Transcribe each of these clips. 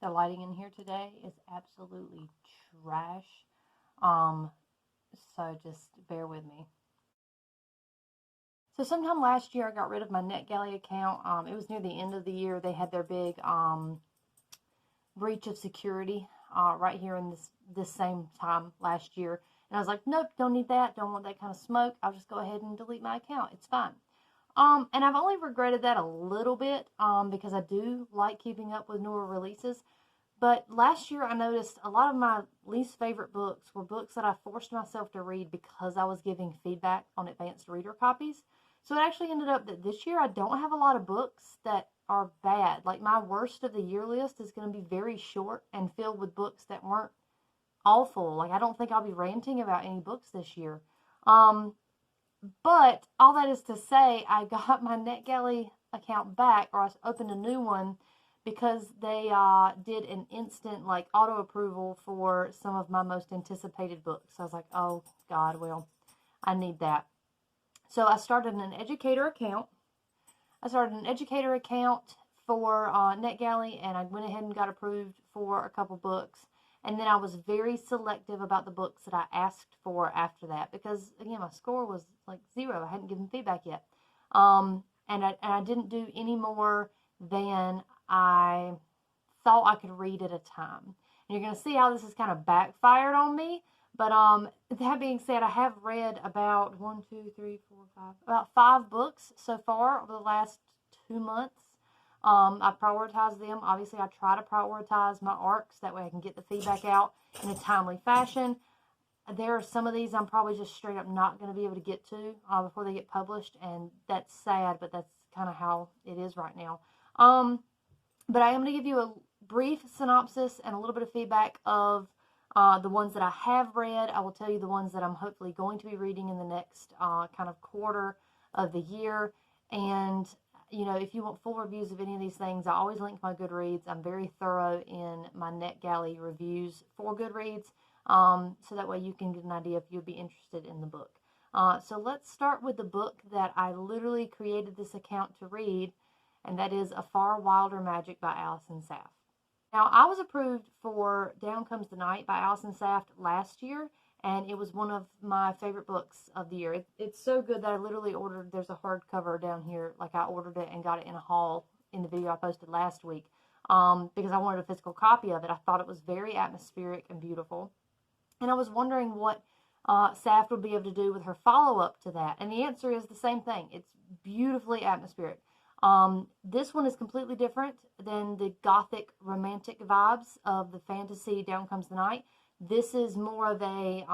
The lighting in here today is absolutely trash. Um, so just bear with me. So sometime last year, I got rid of my NetGalley account. It was near the end of the year. They had their big breach of security right here in this same time last year. And I was like, nope, don't need that. Don't want that kind of smoke. I'll just go ahead and delete my account. It's fine. And I've only regretted that a little bit because I do like keeping up with newer releases. But last year I noticed a lot of my least favorite books were books that I forced myself to read because I was giving feedback on advanced reader copies. So it actually ended up that this year I don't have a lot of books that are bad. Like my worst of the year list is going to be very short and filled with books that weren't awful. Like I don't think I'll be ranting about any books this year. But all that is to say, I got my NetGalley account back, or I opened a new one because they did an instant like auto approval for some of my most anticipated books. So I was like, oh God, well, I need that. So I started an educator account. For NetGalley, and I went ahead and got approved for a couple books. And then I was very selective about the books that I asked for after that because, again, my score was like 0. I hadn't given feedback yet. And I didn't do any more than I thought I could read at a time. And you're going to see how this has kind of backfired on me. But that being said, I have read about about 5 books so far over the last 2 months. I prioritize them. Obviously, I try to prioritize my arcs. That way I can get the feedback out in a timely fashion. There are some of these I'm probably just straight up not going to be able to get to before they get published. And that's sad, but that's kind of how it is right now. But I am going to give you a brief synopsis and a little bit of feedback of the ones that I have read. I will tell you the ones that I'm hopefully going to be reading in the next kind of quarter of the year. And you know, if you want full reviews of any of these things, I always link my Goodreads. I'm very thorough in my NetGalley reviews for Goodreads, so that way you can get an idea if you'd be interested in the book. So let's start with the book that I literally created this account to read, and that is A Far Wilder Magic by Allison Saft. Now, I was approved for Down Comes the Night by Allison Saft last year, and it was one of my favorite books of the year. It's so good that I literally ordered, there's a hardcover down here, like I ordered it and got it in a haul in the video I posted last week, because I wanted a physical copy of it. I thought it was very atmospheric and beautiful. And I was wondering what Saft would be able to do with her follow-up to that. And the answer is the same thing. It's beautifully atmospheric. This one is completely different than the gothic romantic vibes of the fantasy Down Comes the Night. This is more of a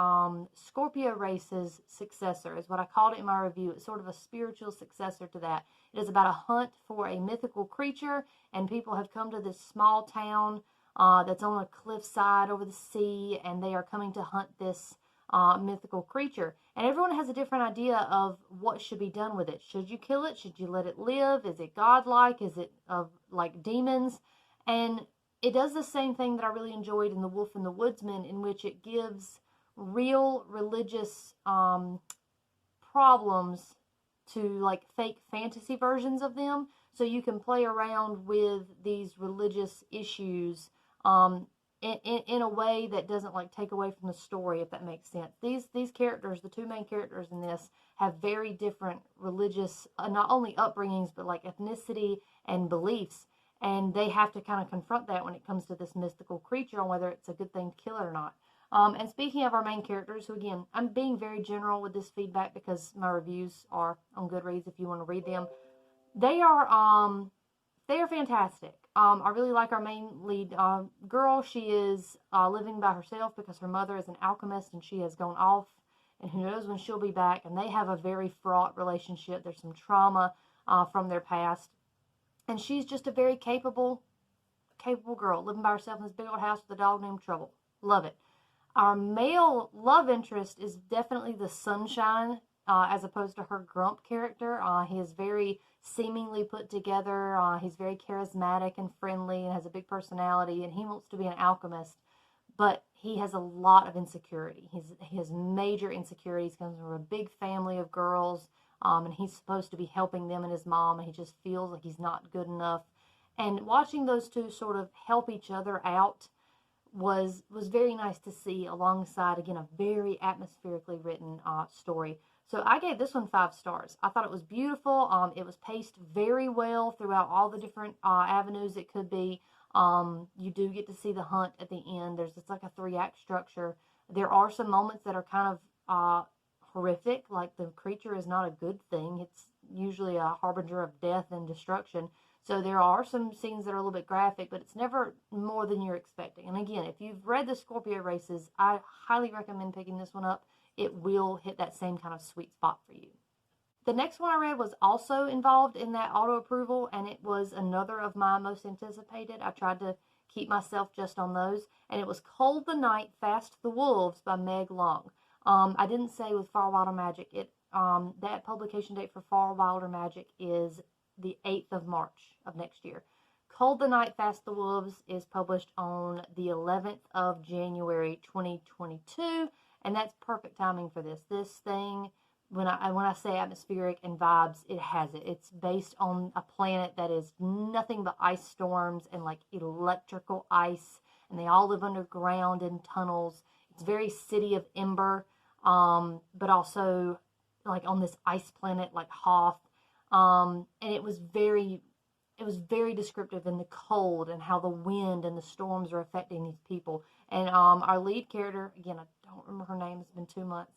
Scorpio race's successor, is what I called it in my review. It's sort of a spiritual successor to that. It is about a hunt for a mythical creature, and people have come to this small town that's on a cliffside over the sea, and they are coming to hunt this mythical creature. And everyone has a different idea of what should be done with it. Should you kill it? Should you let it live? Is it godlike? Is it of like demons? And it does the same thing that I really enjoyed in The Wolf and the Woodsman, in which it gives real religious problems to like fake fantasy versions of them. So you can play around with these religious issues in a way that doesn't like take away from the story, if that makes sense. These characters, the 2 main characters in this, have very different religious, not only upbringings, but like ethnicity and beliefs. And they have to kind of confront that when it comes to this mystical creature, on whether it's a good thing to kill it or not. And speaking of our main characters, who again, I'm being very general with this feedback because my reviews are on Goodreads if you want to read them. They are fantastic. I really like our main lead girl. She is living by herself because her mother is an alchemist and she has gone off, and who knows when she'll be back. And they have a very fraught relationship. There's some trauma from their past. And she's just a very capable girl living by herself in this big old house with a dog named Trouble. Love it. Our male love interest is definitely the sunshine as opposed to her grump character. He is very seemingly put together. He's very charismatic and friendly and has a big personality, and he wants to be an alchemist, but he has a lot of insecurity. He has major insecurities. He comes from a big family of girls, and he's supposed to be helping them and his mom, and he just feels like he's not good enough. And watching those two sort of help each other out was very nice to see, alongside, again, a very atmospherically written story. So I gave this one 5 stars. I thought it was beautiful. It was paced very well throughout all the different avenues it could be. You do get to see the hunt at the end. It's like a 3-act structure. There are some moments that are kind of horrific, like the creature is not a good thing. It's usually a harbinger of death and destruction. So there are some scenes that are a little bit graphic, but it's never more than you're expecting. And again, if you've read the Scorpio races, I highly recommend picking this one up. It will hit that same kind of sweet spot for you. The next one I read was also involved in that auto approval, and it was another of my most anticipated. I tried to keep myself just on those, and it was Cold the Night, Fast the Wolves by Meg Long. I didn't say with Far Wilder Magic. That publication date for Far Wilder Magic is the 8th of March of next year. Cold the Night, Fast the Wolves is published on the 11th of January 2022, and that's perfect timing for this. This thing, when I say atmospheric and vibes, it has it. It's based on a planet that is nothing but ice storms and like electrical ice, and they all live underground in tunnels. It's very City of Ember, but also like on this ice planet like Hoth. And it was very descriptive in the cold and how the wind and the storms are affecting these people. And our lead character, again, I don't remember her name, it's been 2 months.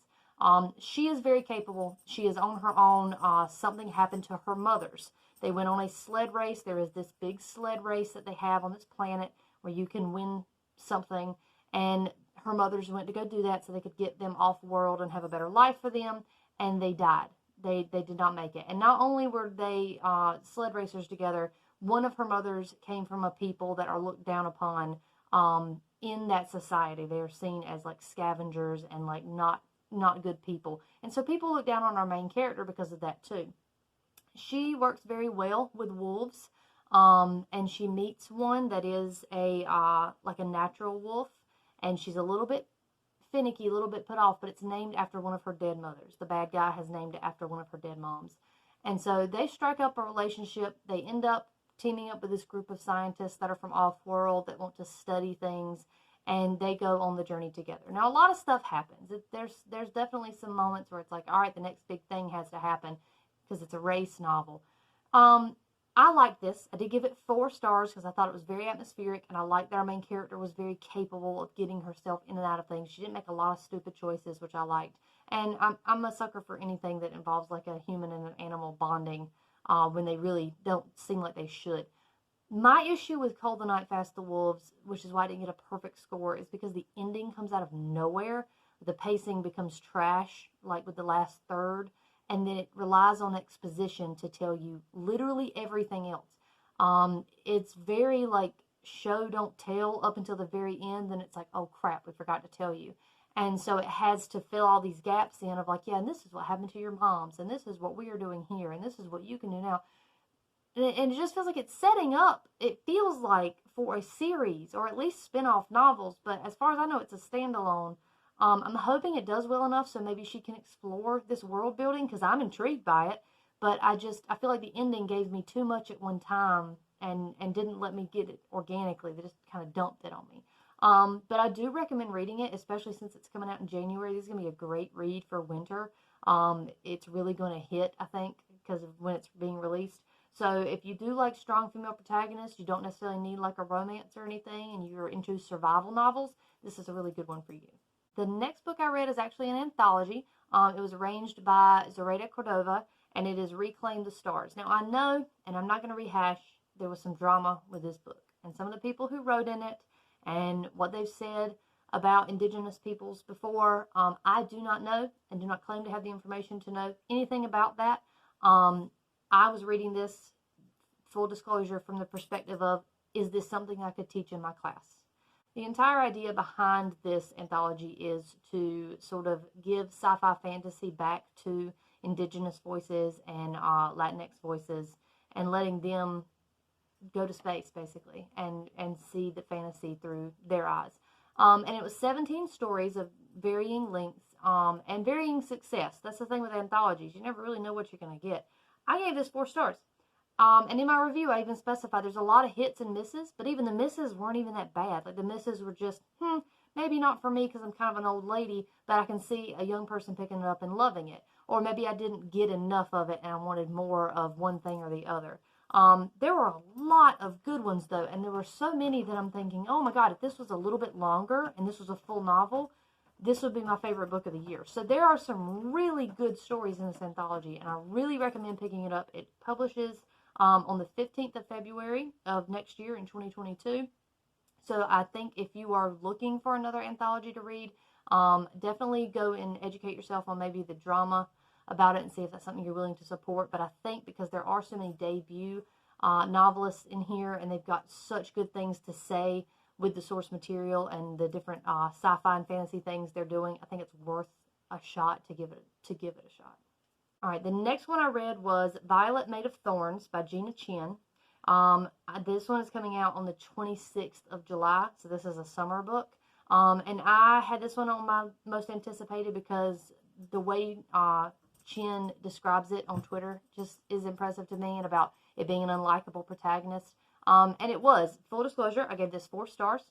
She is very capable. She is on her own. Something happened to her mothers. They went on a sled race. There is this big sled race that they have on this planet where you can win something. And her mothers went to go do that so they could get them off world and have a better life for them. And they died. They did not make it. And not only were they sled racers together, one of her mothers came from a people that are looked down upon in that society. They are seen as like scavengers and like not good people. And so people look down on our main character because of that too. She works very well with wolves, and she meets one that is like a natural wolf, and she's a little bit finicky, a little bit put off, but it's named after one of her dead mothers. The bad guy has named it after one of her dead moms. And so they strike up a relationship. They end up teaming up with this group of scientists that are from off-world that want to study things, and they go on the journey together. Now, a lot of stuff happens. There's definitely some moments where it's like, all right, the next big thing has to happen because it's a race novel. I like this. I did give it 4 stars because I thought it was very atmospheric, and I liked that our main character was very capable of getting herself in and out of things. She didn't make a lot of stupid choices, which I liked. And I'm a sucker for anything that involves like a human and an animal bonding when they really don't seem like they should. My issue with Cold the Night, Fast the Wolves, which is why I didn't get a perfect score, is because the ending comes out of nowhere. The pacing becomes trash, like with the last third, and then it relies on exposition to tell you literally everything else. It's very like show, don't tell up until the very end, then it's like, oh crap, we forgot to tell you. And so it has to fill all these gaps in of like, yeah, and this is what happened to your moms, and this is what we are doing here, and this is what you can do now. And it just feels like it's setting up, it feels like, for a series, or at least spin-off novels, but as far as I know, it's a standalone. I'm hoping it does well enough so maybe she can explore this world building, because I'm intrigued by it, but I feel like the ending gave me too much at one time, and didn't let me get it organically. They just kind of dumped it on me. But I do recommend reading it, especially since it's coming out in January. This is going to be a great read for winter. It's really going to hit, I think, because of when it's being released. So if you do like strong female protagonists, you don't necessarily need like a romance or anything, and you're into survival novels, this is a really good one for you. The next book I read is actually an anthology. It was arranged by Zoraida Cordova, and it is Reclaim the Stars. Now I know, and I'm not going to rehash, there was some drama with this book, and some of the people who wrote in it, and what they've said about indigenous peoples before, I do not know, and do not claim to have the information to know anything about that. I was reading this, full disclosure, from the perspective of, is this something I could teach in my class? The entire idea behind this anthology is to sort of give sci-fi fantasy back to indigenous voices and Latinx voices, and letting them go to space, basically, and see the fantasy through their eyes. And it was 17 stories of varying lengths and varying success. That's the thing with anthologies. You never really know what you're going to get. I gave this 4 stars. And in my review, I even specified there's a lot of hits and misses, but even the misses weren't even that bad. Like the misses were just, maybe not for me because I'm kind of an old lady, but I can see a young person picking it up and loving it. Or maybe I didn't get enough of it and I wanted more of one thing or the other. There were a lot of good ones though, and there were so many that I'm thinking, oh my God, if this was a little bit longer and this was a full novel, this would be my favorite book of the year. So there are some really good stories in this anthology, and I really recommend picking it up. It publishes on the 15th of February of next year in 2022. So I think if you are looking for another anthology to read, definitely go and educate yourself on maybe the drama about it and see if that's something you're willing to support. But I think because there are so many debut novelists in here and they've got such good things to say with the source material and the different sci-fi and fantasy things they're doing, I think it's worth a shot to give it a shot. All right, the next one I read was Violet Made of Thorns by Gina Chen. This one is coming out on the 26th of July, so this is a summer book. And I had this one on my most anticipated because the way Chen describes it on Twitter just is impressive to me, and about it being an unlikable protagonist. And it was. Full disclosure, I gave this 4 stars.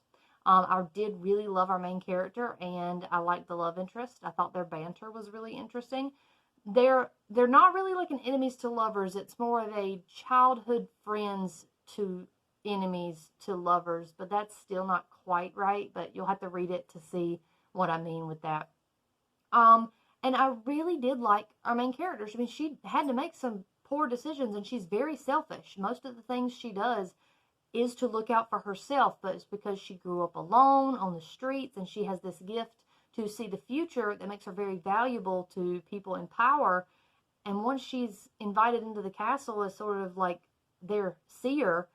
I did really love our main character, and I liked the love interest. I thought their banter was really interesting. They're not really like an enemies to lovers. It's more of a childhood friends to enemies to lovers, but that's still not quite right. But you'll have to read it to see what I mean with that. And I really did like our main character. I mean, she had to make some poor decisions, and she's very selfish. Most of the things she does is to look out for herself, but it's because she grew up alone on the streets, and she has this gift to see the future that makes her very valuable to people in power. And once she's invited into the castle as sort of like their seer,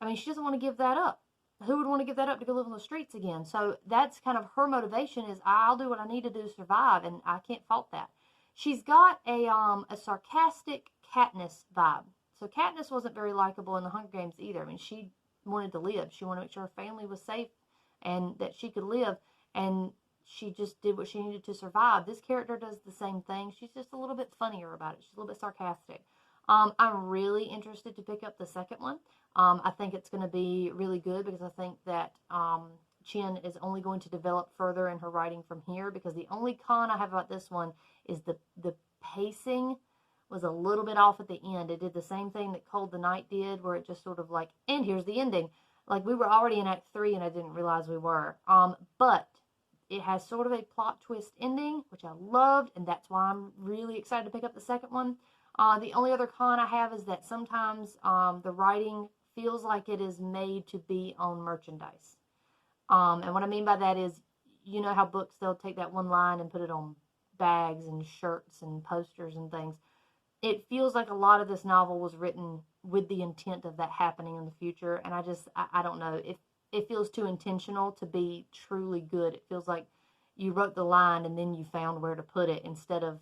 I mean, she doesn't want to give that up. Who would want to give that up to go live on the streets again? So that's kind of her motivation, is I'll do what I need to do to survive, and I can't fault that. She's got a sarcastic Katniss vibe. So Katniss wasn't very likable in the Hunger Games either. I mean, she wanted to live. She wanted to make sure her family was safe and that she could live. And she just did what she needed to survive. This character does the same thing. She's just a little bit funnier about it. She's a little bit sarcastic. I'm really interested to pick up the second one. I think it's going to be really good because I think that Chen is only going to develop further in her writing from here, because the only con I have about this one is the pacing was a little bit off at the end. It did the same thing that Cold the Night did, where it just sort of like, and here's the ending. Like, we were already in Act 3 and I didn't realize we were. But it has sort of a plot twist ending, which I loved, and that's why I'm really excited to pick up the second one. The only other con I have is that sometimes the writing feels like it is made to be on merchandise. And what I mean by that is, you know how books, they'll take that one line and put it on bags and shirts and posters and things. It feels like a lot of this novel was written with the intent of that happening in the future, and I don't know. It feels too intentional to be truly good. It feels like you wrote the line and then you found where to put it, instead of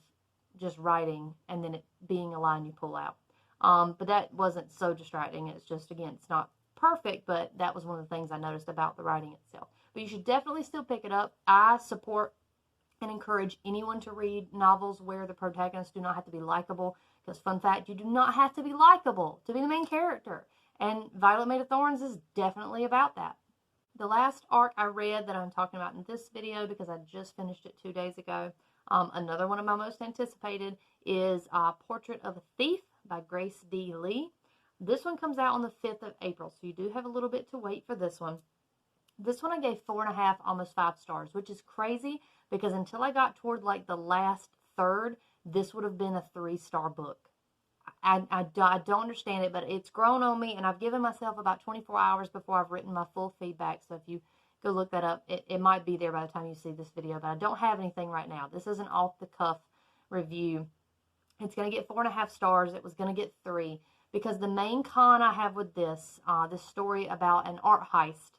just writing and then it being a line you pull out. But that wasn't so distracting. It's just, again, it's not perfect, but that was one of the things I noticed about the writing itself. But you should definitely still pick it up. I support and encourage anyone to read novels where the protagonists do not have to be likable, because, fun fact, you do not have to be likable to be the main character. And Violet Made of Thorns is definitely about that. The last arc I read that I'm talking about in this video, because I just finished it 2 days ago, another one of my most anticipated, is Portrait of a Thief by Grace D. Lee. This one comes out on the 5th of April, so you do have a little bit to wait for this one. This one I gave 4.5, almost 5 stars, which is crazy, because until I got toward like the last third, this would have been a 3-star book. I don't understand it, but it's grown on me, and I've given myself about 24 hours before I've written my full feedback. So if you go look that up, it might be there by the time you see this video, but I don't have anything right now. This is an off-the-cuff review. It's going to get 4.5 stars. It was going to get 3, because the main con I have with this story about an art heist,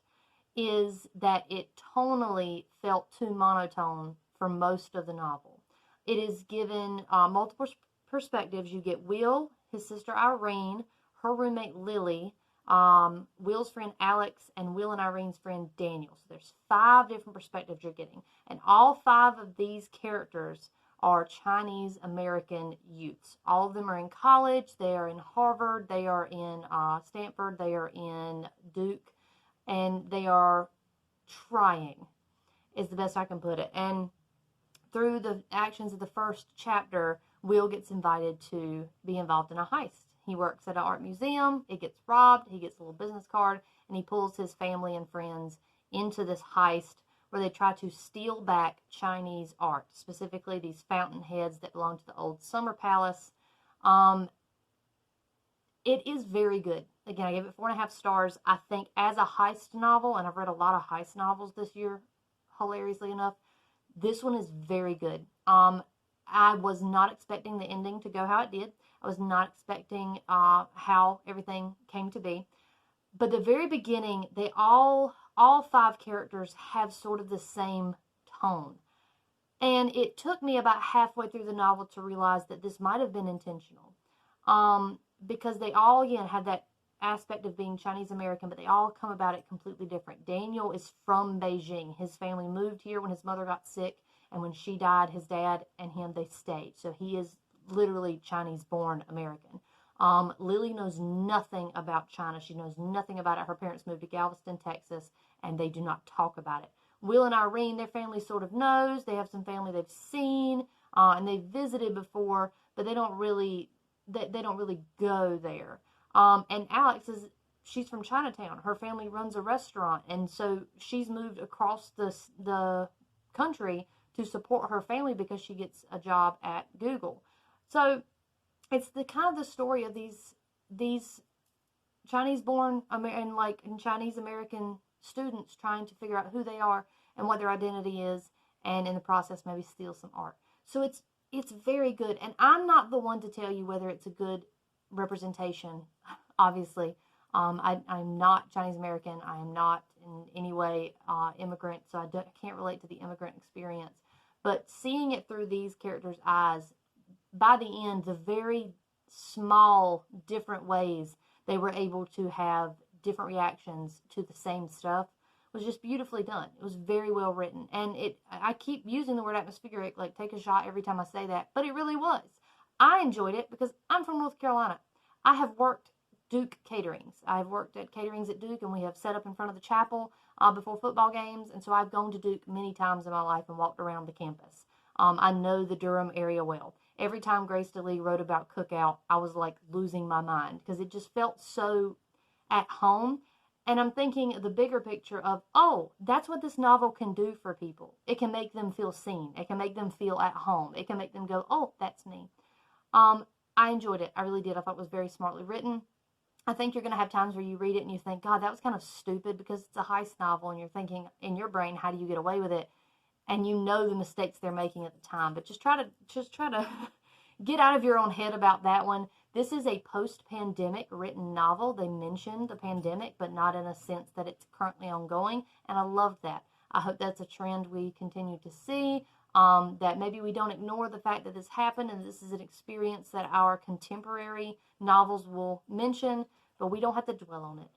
is that it tonally felt too monotone for most of the novel. It is given multiple perspectives. You get Will, his sister Irene, her roommate Lily, Will's friend Alex, and Will and Irene's friend Daniel. So there's 5 different perspectives you're getting. And all 5 of these characters are Chinese American youths. All of them are in college. They are in Harvard. They are in Stanford. They are in Duke. And they are trying, is the best I can put it. And through the actions of the first chapter, Will gets invited to be involved in a heist. He works at an art museum. It gets robbed. He gets a little business card, and he pulls his family and friends into this heist where they try to steal back Chinese art, specifically these fountain heads that belong to the old summer palace. It is very good. Again, I gave it 4.5 stars. I think as a heist novel, and I've read a lot of heist novels this year, hilariously enough, this one is very good. I was not expecting the ending to go how it did. I was not expecting how everything came to be. But the very beginning, they all 5 characters have sort of the same tone. And it took me about halfway through the novel to realize that this might have been intentional. Because they all, again, have that aspect of being Chinese American, but they all come about it completely different. Daniel is from Beijing. His family moved here when his mother got sick, and when she died, his dad and him, they stayed. So he is literally Chinese-born American. Lily knows nothing about China. She knows nothing about it. Her parents moved to Galveston, Texas, and they do not talk about it. Will and Irene, their family sort of knows. They have some family they've seen, and they've visited before, but they don't really go there. And Alex she's from Chinatown. Her family runs a restaurant, and so she's moved across the country to support her family because she gets a job at Google. So it's the kind of the story of these Chinese-born and Chinese American students trying to figure out who they are and what their identity is, and in the process maybe steal some art. So it's very good, and I'm not the one to tell you whether it's a good representation. Obviously, I'm not Chinese American. I am not in any way immigrant, so I can't relate to the immigrant experience. But seeing it through these characters' eyes, by the end, the very small different ways they were able to have different reactions to the same stuff was just beautifully done. It was very well written. And I keep using the word atmospheric, like take a shot every time I say that, but it really was. I enjoyed it because I'm from North Carolina. I have worked Duke caterings. I've worked at caterings at Duke, and we have set up in front of the chapel before football games. And so I've gone to Duke many times in my life and walked around the campus. I know the Durham area well. Every time Grace DeLee wrote about Cookout, I was like losing my mind because it just felt so at home. And I'm thinking the bigger picture of, oh, that's what this novel can do for people. It can make them feel seen. It can make them feel at home. It can make them go, oh, that's me. I enjoyed it. I really did. I thought it was very smartly written. I think you're going to have times where you read it and you think, God, that was kind of stupid because it's a heist novel, and you're thinking in your brain, how do you get away with it? And you know the mistakes they're making at the time, but just try to get out of your own head about that one. This is a post-pandemic written novel. They mentioned the pandemic, but not in a sense that it's currently ongoing, and I love that. I hope that's a trend we continue to see, that maybe we don't ignore the fact that this happened, and this is an experience that our contemporary novels will mention, but we don't have to dwell on it.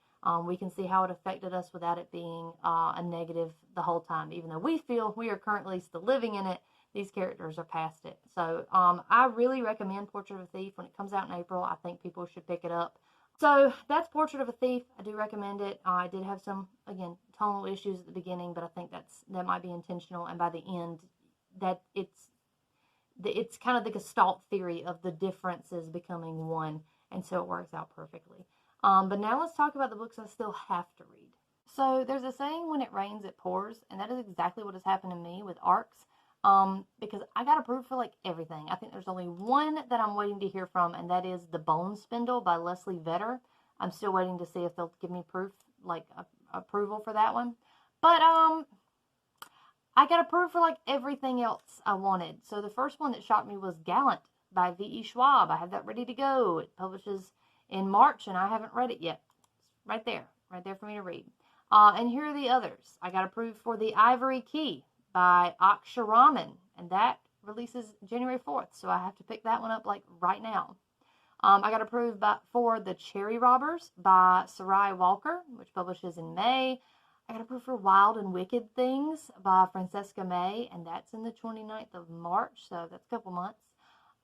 We can see how it affected us without it being a negative the whole time. Even though we feel we are currently still living in it, these characters are past it. So I really recommend Portrait of a Thief. When it comes out in April, I think people should pick it up. So that's Portrait of a Thief. I do recommend it. I did have some, again, tonal issues at the beginning, but I think that might be intentional. And by the end, that it's kind of the Gestalt theory of the differences becoming one. And so it works out perfectly. But now let's talk about the books I still have to read. So there's a saying, when it rains, it pours. And that is exactly what has happened to me with ARCs. Because I got approved for like everything. I think there's only one that I'm waiting to hear from, and that is The Bone Spindle by Leslie Vedder. I'm still waiting to see if they'll give me proof, like approval for that one. But I got approved for like everything else I wanted. So the first one that shocked me was Gallant by V.E. Schwab. I have that ready to go. It publishes in March, and I haven't read it yet. It's right there for me to read. And here are the others. I got approved for The Ivory Key by Aksharaman, and that releases January 4th, so I have to pick that one up like right now. I got approved for The Cherry Robbers by Sarai Walker, which publishes in May. I got approved for Wild and Wicked Things by Francesca May, and that's in the 29th of March, so that's a couple months.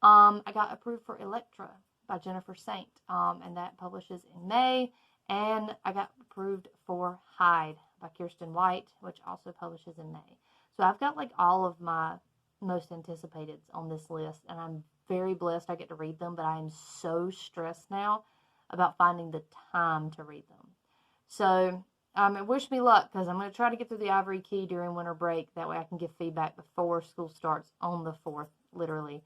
I got approved for Electra by Jennifer Saint, and that publishes in May. And I got approved for Hyde by Kirsten White, which also publishes in May. So I've got like all of my most anticipated on this list, and I'm very blessed I get to read them, but I am so stressed now about finding the time to read them. So wish me luck, because I'm going to try to get through the Ivory Key during winter break. That way I can give feedback before school starts on the 4th, literally.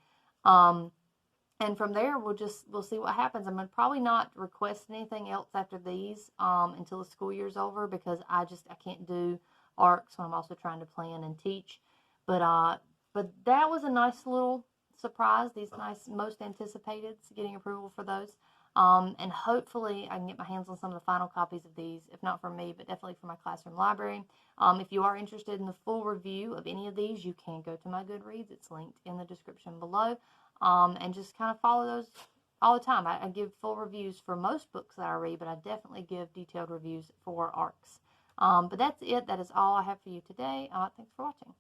And from there, we'll see what happens. I'm going to probably not request anything else after these until the school year's over, because I can't do ARCs when I'm also trying to plan and teach. But that was a nice little surprise. These nice most anticipated, getting approval for those. And hopefully I can get my hands on some of the final copies of these, if not for me, but definitely for my classroom library. If you are interested in the full review of any of these, you can go to my Goodreads. It's linked in the description below. And just kind of follow those all the time. I give full reviews for most books that I read, but I definitely give detailed reviews for ARCs. But that's it. That is all I have for you today. Thanks for watching.